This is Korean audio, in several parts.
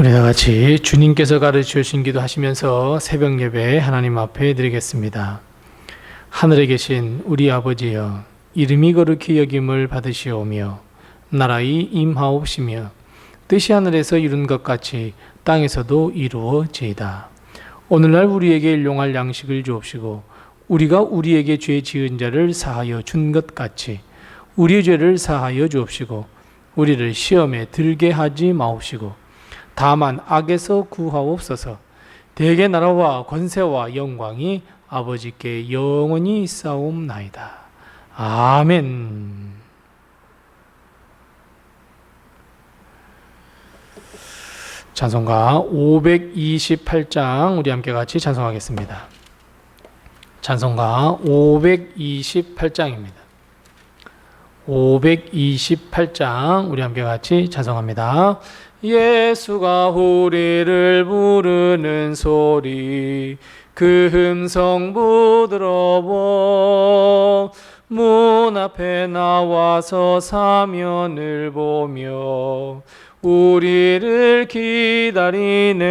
우리 다 같이 주님께서 가르쳐 주신 기도 하시면서 새벽 예배 하나님 앞에 드리겠습니다. 하늘에 계신 우리 아버지여, 이름이 거룩히 여김을 받으시오며 나라의 임하옵시며 뜻이 하늘에서 이룬 것 같이 땅에서도 이루어지이다. 오늘날 우리에게 일용할 양식을 주옵시고 우리가 우리에게 죄 지은 자를 사하여 준 것 같이 우리의 죄를 사하여 주옵시고 우리를 시험에 들게 하지 마옵시고 다만 악에서 구하옵소서. 대개 나라와 권세와 영광이 아버지께 영원히 있사옵나이다. 아멘. 찬송가 528장 우리 함께 같이 찬송하겠습니다. 찬송가 528장입니다. 528장 우리 함께 같이 찬송합니다. 예수가 우리를 부르는 소리 그 음성 부드러워 문 앞에 나와서 사면을 보며 우리를 기다리네.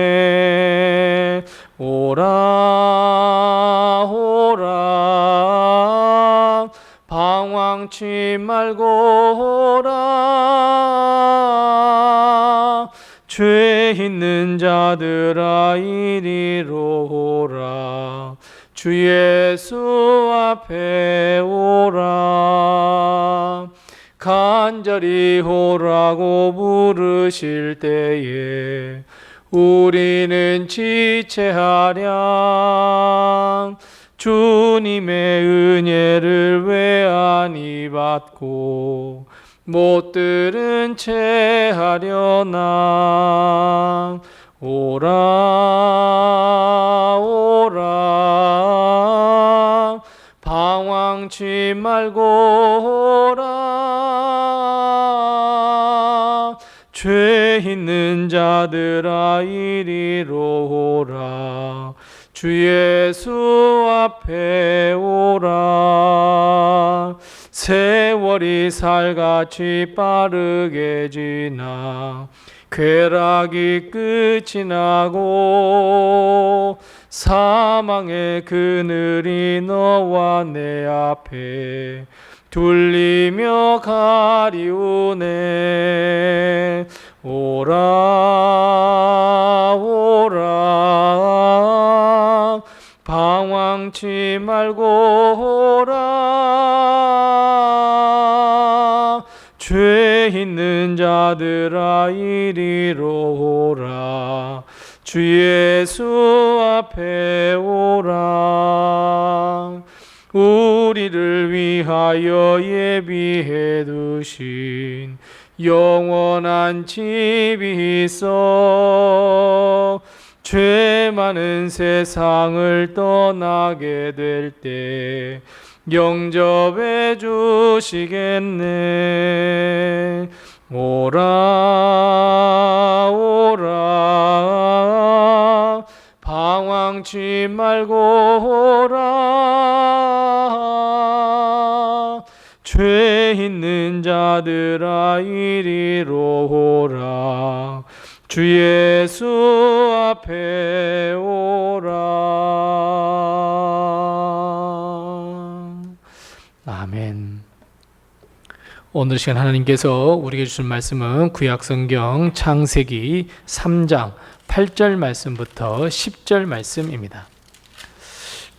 오라 오라 방황치 말고 오라 죄 있는 자들아 이리로 오라 주 예수 앞에 오라 간절히 오라고 부르실 때에 우리는 지체하랴. 주님의 은혜를 왜 아니 받고 못 들은 채 하려나. 오라 오라 방황치 말고 오라 죄 있는 자들아 이리로 오라 주 예수 앞에 오라. 세월이 살같이 빠르게 지나 쾌락이 끝이 나고 사망의 그늘이 너와 내 앞에 둘리며 가리우네. 오라 오라 방황치 말고 오라 죄 있는 자들아 이리로 오라 주 예수 앞에 오라. 우리를 위하여 예비해 두신 영원한 집이 있어 죄 많은 세상을 떠나게 될 때 영접해 주시겠네. 오라 오라 방황치 말고 오라 죄 있는 자들아 이리로 오라 주 예수 앞에 오라. 아멘. 오늘 시간 하나님께서 우리에게 주신 말씀은 구약성경 창세기 3장 8절 말씀부터 10절 말씀입니다.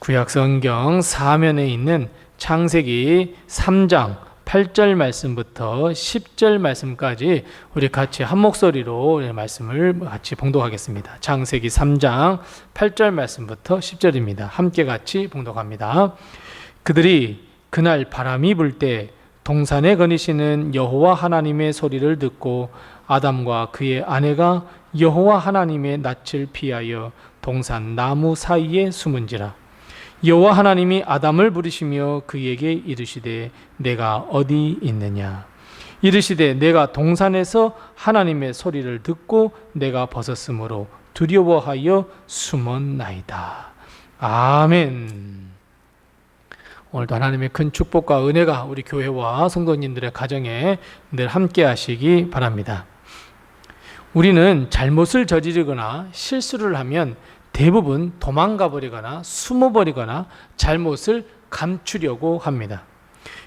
구약성경 사면에 있는 창세기 3장 8절 말씀부터 10절 말씀까지 우리 같이 한 목소리로 말씀을 같이 봉독하겠습니다. 창세기 3장 8절 말씀부터 10절입니다. 함께 같이 봉독합니다. 그들이 그날 바람이 불 때 동산에 거니시는 여호와 하나님의 소리를 듣고 아담과 그의 아내가 여호와 하나님의 낯을 피하여 동산 나무 사이에 숨은지라. 여호와 하나님이 아담을 부르시며 그에게 이르시되 내가 어디 있느냐. 이르시되 내가 동산에서 하나님의 소리를 듣고 내가 벗었으므로 두려워하여 숨었나이다. 아멘. 오늘도 하나님의 큰 축복과 은혜가 우리 교회와 성도님들의 가정에 늘 함께 하시기 바랍니다. 우리는 잘못을 저지르거나 실수를 하면 대부분 도망가 버리거나 숨어 버리거나 잘못을 감추려고 합니다.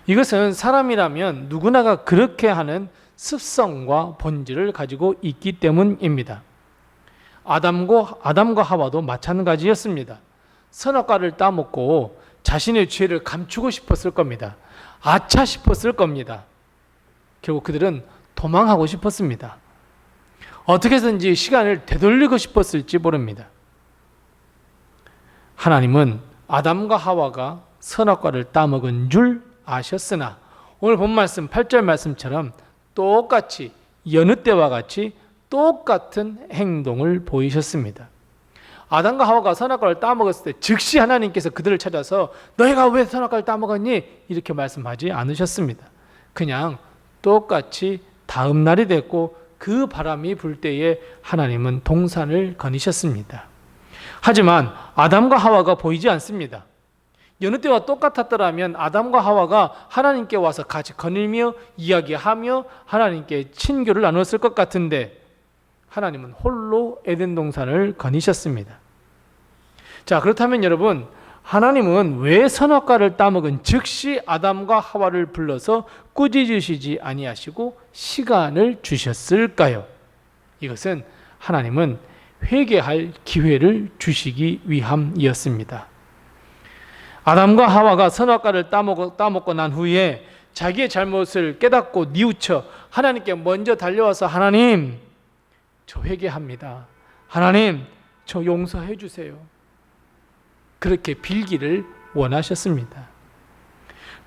이것은 사람이라면 누구나가 그렇게 하는 습성과 본질을 가지고 있기 때문입니다. 아담과 하와도 마찬가지였습니다. 선악과를 따먹고 자신의 죄를 감추고 싶었을 겁니다. 아차 싶었을 겁니다. 결국 그들은 도망하고 싶었습니다. 어떻게든지 시간을 되돌리고 싶었을지 모릅니다. 하나님은 아담과 하와가 선악과를 따먹은 줄 아셨으나 오늘 본 말씀 8절 말씀처럼 똑같이 여느 때와 같이 똑같은 행동을 보이셨습니다. 아담과 하와가 선악과를 따먹었을 때 즉시 하나님께서 그들을 찾아서 너희가 왜 선악과를 따먹었니? 이렇게 말씀하지 않으셨습니다. 그냥 똑같이 다음 날이 됐고 그 바람이 불 때에 하나님은 동산을 거니셨습니다. 하지만 아담과 하와가 보이지 않습니다. 여느 때와 똑같았더라면 아담과 하와가 하나님께 와서 같이 거닐며 이야기하며 하나님께 친교를 나눴을 것 같은데 하나님은 홀로 에덴 동산을 거니셨습니다. 자, 그렇다면 여러분, 하나님은 왜 선악과를 따먹은 즉시 아담과 하와를 불러서 꾸짖으시지 아니하시고 시간을 주셨을까요? 이것은 하나님은 회개할 기회를 주시기 위함이었습니다. 아담과 하와가 선악과를 따먹고 난 후에 자기의 잘못을 깨닫고 뉘우쳐 하나님께 먼저 달려와서 하나님, 저 회개합니다. 하나님, 저 용서해 주세요. 그렇게 빌기를 원하셨습니다.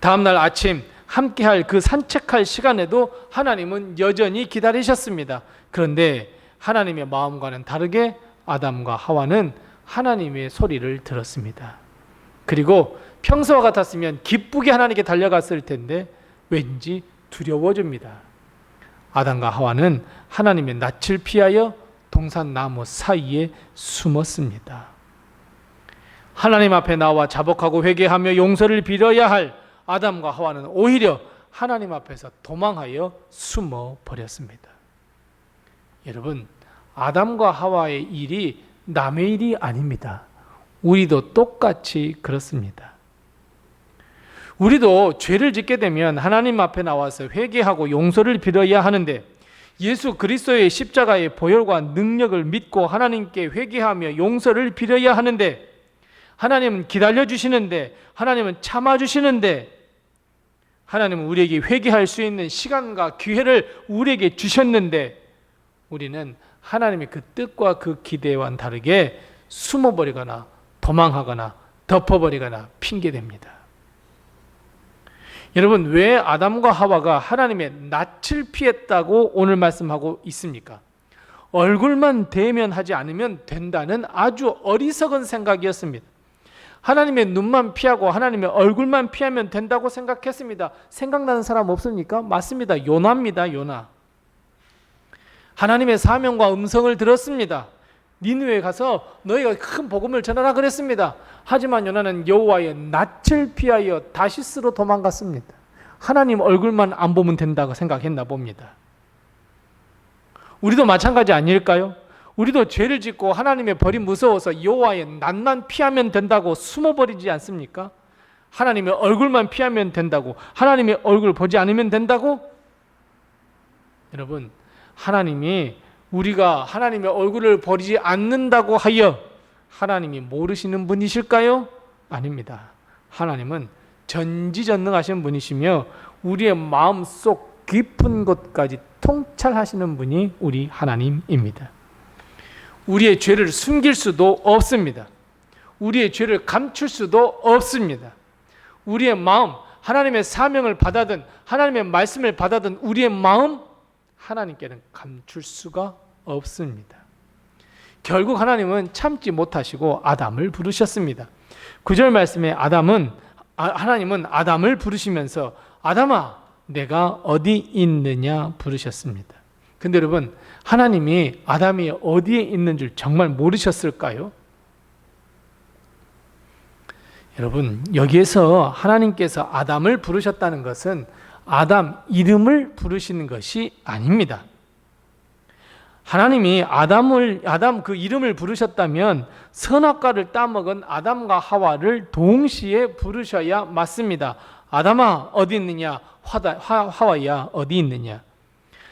다음날 아침 함께할 그 산책할 시간에도 하나님은 여전히 기다리셨습니다. 그런데 하나님의 마음과는 다르게 아담과 하와는 하나님의 소리를 들었습니다. 그리고 평소와 같았으면 기쁘게 하나님께 달려갔을 텐데 왠지 두려워집니다. 아담과 하와는 하나님의 낯을 피하여 동산나무 사이에 숨었습니다. 하나님 앞에 나와 자복하고 회개하며 용서를 빌어야 할 아담과 하와는 오히려 하나님 앞에서 도망하여 숨어 버렸습니다. 여러분, 아담과 하와의 일이 남의 일이 아닙니다. 우리도 똑같이 그렇습니다. 우리도 죄를 짓게 되면 하나님 앞에 나와서 회개하고 용서를 빌어야 하는데 예수 그리스도의 십자가의 보혈과 능력을 믿고 하나님께 회개하며 용서를 빌어야 하는데 하나님은 기다려주시는데 하나님은 참아주시는데 하나님은 우리에게 회개할 수 있는 시간과 기회를 우리에게 주셨는데 우리는 하나님의 그 뜻과 그 기대와는 다르게 숨어버리거나 도망하거나 덮어버리거나 핑계댑니다. 여러분, 왜 아담과 하와가 하나님의 낯을 피했다고 오늘 말씀하고 있습니까? 얼굴만 대면하지 않으면 된다는 아주 어리석은 생각이었습니다. 하나님의 눈만 피하고 하나님의 얼굴만 피하면 된다고 생각했습니다. 생각나는 사람 없습니까? 맞습니다. 요나입니다. 요나. 하나님의 사명과 음성을 들었습니다. 니느웨에 가서 너희가 큰 복음을 전하라 그랬습니다. 하지만 요나는 여호와의 낯을 피하여 다시스로 도망갔습니다. 하나님 얼굴만 안 보면 된다고 생각했나 봅니다. 우리도 마찬가지 아닐까요? 우리도 죄를 짓고 하나님의 벌이 무서워서 여호와의 낯만 피하면 된다고 숨어버리지 않습니까? 하나님의 얼굴만 피하면 된다고, 하나님의 얼굴 보지 않으면 된다고? 여러분, 하나님이 우리가 하나님의 얼굴을 버리지 않는다고 하여 하나님이 모르시는 분이실까요? 아닙니다. 하나님은 전지전능하신 분이시며 우리의 마음속 깊은 곳까지 통찰하시는 분이 우리 하나님입니다. 우리의 죄를 숨길 수도 없습니다. 우리의 죄를 감출 수도 없습니다. 우리의 마음, 하나님의 사명을 받아든 하나님의 말씀을 받아든 우리의 마음, 하나님께는 감출 수가 없습니다. 결국 하나님은 참지 못하시고 아담을 부르셨습니다. 9절 말씀에 하나님은 아담을 부르시면서 아담아, 내가 어디 있느냐 부르셨습니다. 근데 여러분, 하나님이 아담이 어디에 있는 줄 정말 모르셨을까요? 여러분, 여기에서 하나님께서 아담을 부르셨다는 것은 아담 이름을 부르시는 것이 아닙니다. 하나님이 아담 그 이름을 부르셨다면 선악과를 따먹은 아담과 하와를 동시에 부르셔야 맞습니다. 아담아 어디 있느냐? 하와야 어디 있느냐?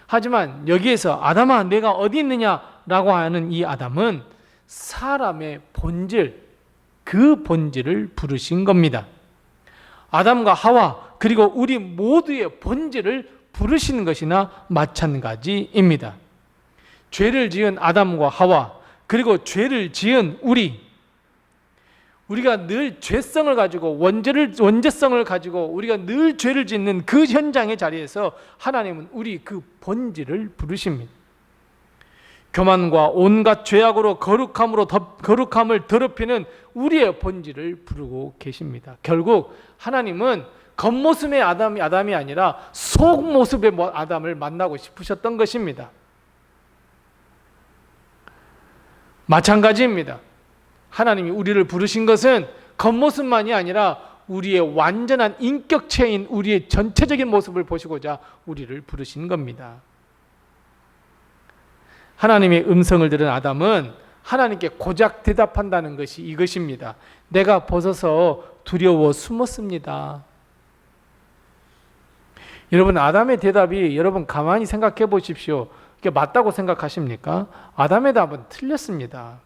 하지만 여기에서 아담아 내가 어디 있느냐라고 하는 이 아담은 사람의 본질, 그 본질을 부르신 겁니다. 아담과 하와 그리고 우리 모두의 본질을 부르시는 것이나 마찬가지입니다. 죄를 지은 아담과 하와 그리고 죄를 지은 우리가 늘 죄성을 가지고 원죄성을 가지고 우리가 늘 죄를 짓는 그 현장의 자리에서 하나님은 우리 그 본질을 부르십니다. 교만과 온갖 죄악으로 거룩함을 더럽히는 우리의 본질을 부르고 계십니다. 결국 하나님은 겉모습의 아담이 아니라 속모습의 아담을 만나고 싶으셨던 것입니다. 마찬가지입니다. 하나님이 우리를 부르신 것은 겉모습만이 아니라 우리의 완전한 인격체인 우리의 전체적인 모습을 보시고자 우리를 부르신 겁니다. 하나님의 음성을 들은 아담은 하나님께 고작 대답한다는 것이 이것입니다. 내가 벗어서 두려워 숨었습니다. 여러분, 아담의 대답이 여러분 가만히 생각해 보십시오. 이게 맞다고 생각하십니까? 아담의 답은 틀렸습니다.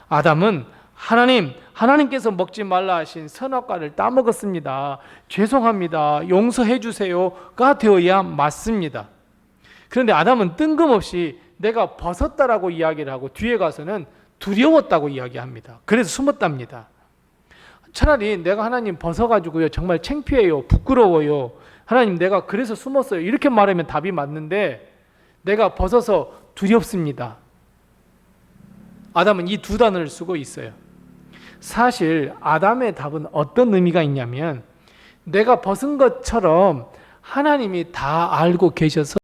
아담은 하나님께서 먹지 말라 하신 선악과를 따먹었습니다. 죄송합니다. 용서해 주세요가 되어야 맞습니다. 그런데 아담은 뜬금없이 내가 벗었다라고 이야기를 하고 뒤에 가서는 두려웠다고 이야기합니다. 그래서 숨었답니다. 차라리 내가 하나님 벗어가지고요 정말 창피해요, 부끄러워요, 하나님 내가 그래서 숨었어요 이렇게 말하면 답이 맞는데 내가 벗어서 두렵습니다. 아담은 이 두 단어를 쓰고 있어요. 사실 아담의 답은 어떤 의미가 있냐면 내가 벗은 것처럼 하나님이 다 알고 계셔서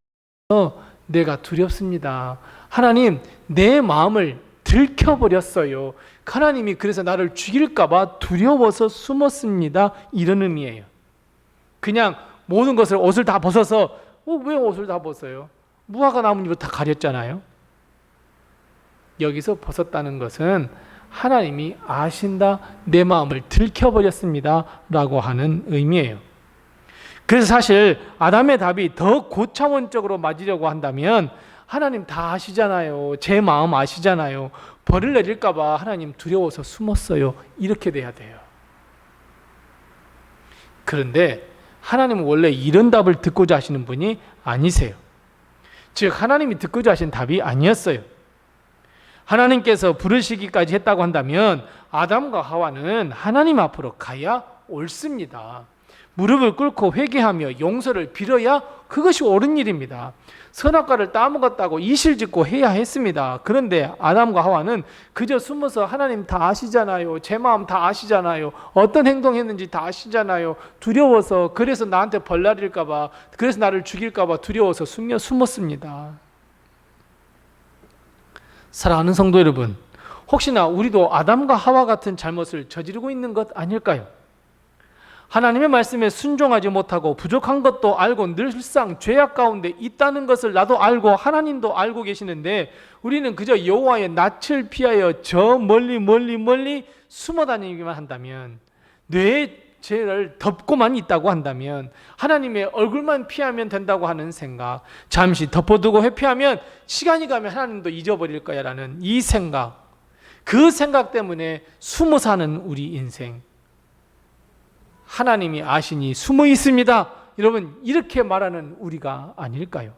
내가 두렵습니다. 하나님 내 마음을 들켜버렸어요. 하나님이 그래서 나를 죽일까봐 두려워서 숨었습니다. 이런 의미예요. 그냥 모든 것을 옷을 다 벗어서 왜 옷을 다 벗어요? 무화과 나뭇잎을 다 가렸잖아요. 여기서 벗었다는 것은 하나님이 아신다, 내 마음을 들켜버렸습니다 라고 하는 의미예요. 그래서 사실 아담의 답이 더 고차원적으로 맞으려고 한다면 하나님 다 아시잖아요, 제 마음 아시잖아요, 벌을 내릴까 봐 하나님 두려워서 숨었어요 이렇게 돼야 돼요. 그런데 하나님은 원래 이런 답을 듣고자 하시는 분이 아니세요. 즉 하나님이 듣고자 하신 답이 아니었어요. 하나님께서 부르시기까지 했다고 한다면 아담과 하와는 하나님 앞으로 가야 옳습니다. 무릎을 꿇고 회개하며 용서를 빌어야 그것이 옳은 일입니다. 선악과를 따먹었다고 이실직고 해야 했습니다. 그런데 아담과 하와는 그저 숨어서 하나님 다 아시잖아요, 제 마음 다 아시잖아요, 어떤 행동했는지 다 아시잖아요, 두려워서, 그래서 나한테 벌 내릴까 봐, 그래서 나를 죽일까 봐 두려워서 숨었습니다. 사랑하는 성도 여러분, 혹시나 우리도 아담과 하와 같은 잘못을 저지르고 있는 것 아닐까요? 하나님의 말씀에 순종하지 못하고 부족한 것도 알고 늘상 죄악 가운데 있다는 것을 나도 알고 하나님도 알고 계시는데 우리는 그저 여호와의 낯을 피하여 저 멀리 숨어 다니기만 한다면, 뇌의 죄를 덮고만 있다고 한다면, 하나님의 얼굴만 피하면 된다고 하는 생각, 잠시 덮어두고 회피하면 시간이 가면 하나님도 잊어버릴 거야 라는 이 생각, 그 생각 때문에 숨어 사는 우리 인생, 하나님이 아시니 숨어 있습니다 여러분 이렇게 말하는 우리가 아닐까요?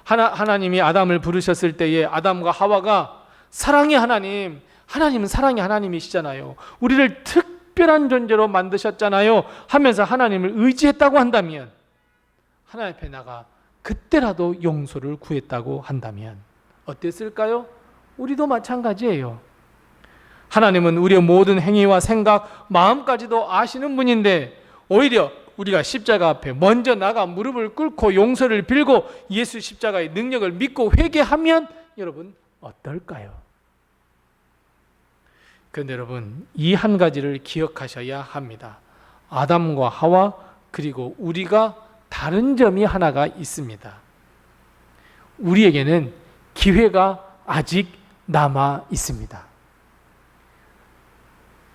하나님이 아담을 부르셨을 때에 아담과 하와가 사랑의 하나님, 하나님은 사랑의 하나님이시잖아요, 우리를 특별한 존재로 만드셨잖아요 하면서 하나님을 의지했다고 한다면, 하나님 앞에 나가 그때라도 용서를 구했다고 한다면 어땠을까요? 우리도 마찬가지예요. 하나님은 우리의 모든 행위와 생각, 마음까지도 아시는 분인데 오히려 우리가 십자가 앞에 먼저 나가 무릎을 꿇고 용서를 빌고 예수 십자가의 능력을 믿고 회개하면 여러분 어떨까요? 그런데 여러분 이 한 가지를 기억하셔야 합니다. 아담과 하와 그리고 우리가 다른 점이 하나가 있습니다. 우리에게는 기회가 아직 남아 있습니다.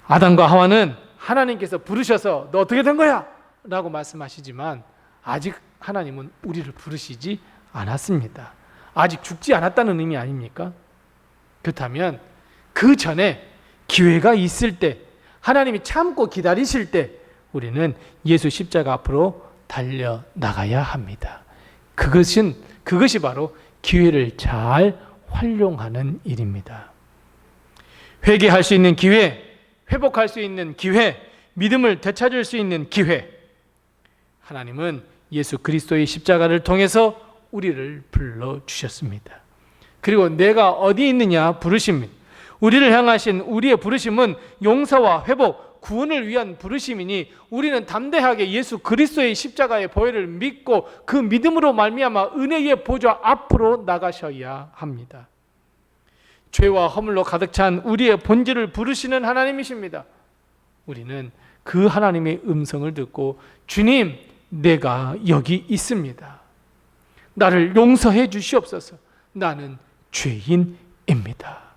아담과 하와는 하나님께서 부르셔서 너 어떻게 된 거야? 라고 말씀하시지만 아직 하나님은 우리를 부르시지 않았습니다. 아직 죽지 않았다는 의미 아닙니까? 그렇다면 그 전에 기회가 있을 때, 하나님이 참고 기다리실 때 우리는 예수 십자가 앞으로 달려나가야 합니다. 그것이 바로 기회를 잘 활용하는 일입니다. 회개할 수 있는 기회, 회복할 수 있는 기회, 믿음을 되찾을 수 있는 기회, 하나님은 예수 그리스도의 십자가를 통해서 우리를 불러주셨습니다. 그리고 내가 어디 있느냐 부르심, 우리를 향하신 우리의 부르심은 용서와 회복, 구원을 위한 부르심이니 우리는 담대하게 예수 그리스도의 십자가의 보혈을 믿고 그 믿음으로 말미암아 은혜의 보좌 앞으로 나가셔야 합니다. 죄와 허물로 가득 찬 우리의 본질을 부르시는 하나님이십니다. 우리는 그 하나님의 음성을 듣고 주님, 내가 여기 있습니다. 나를 용서해 주시옵소서. 나는 죄인입니다.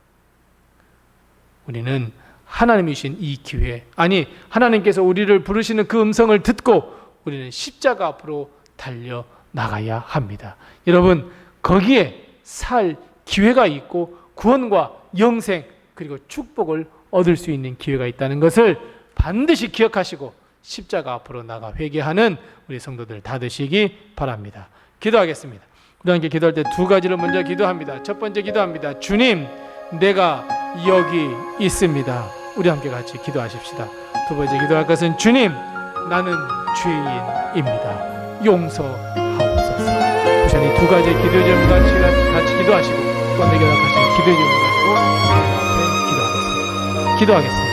우리는 하나님이신 이 기회, 아니 하나님께서 우리를 부르시는 그 음성을 듣고 우리는 십자가 앞으로 달려나가야 합니다. 여러분, 거기에 살 기회가 있고 구원과 영생 그리고 축복을 얻을 수 있는 기회가 있다는 것을 반드시 기억하시고 십자가 앞으로 나가 회개하는 우리 성도들 다 되시기 바랍니다. 기도하겠습니다. 우리 함께 기도할 때 두 가지를 먼저 기도합니다. 첫 번째 기도합니다. 주님, 내가 여기 있습니다. 우리 함께 같이 기도하십시다. 두 번째 기도할 것은 주님, 나는 죄인입니다. 용서하옵소서. 우선 이 두 가지 기도 제목 같이 기도하시고 또 내게 나가신 기도 제목 가지고 기도하겠습니다.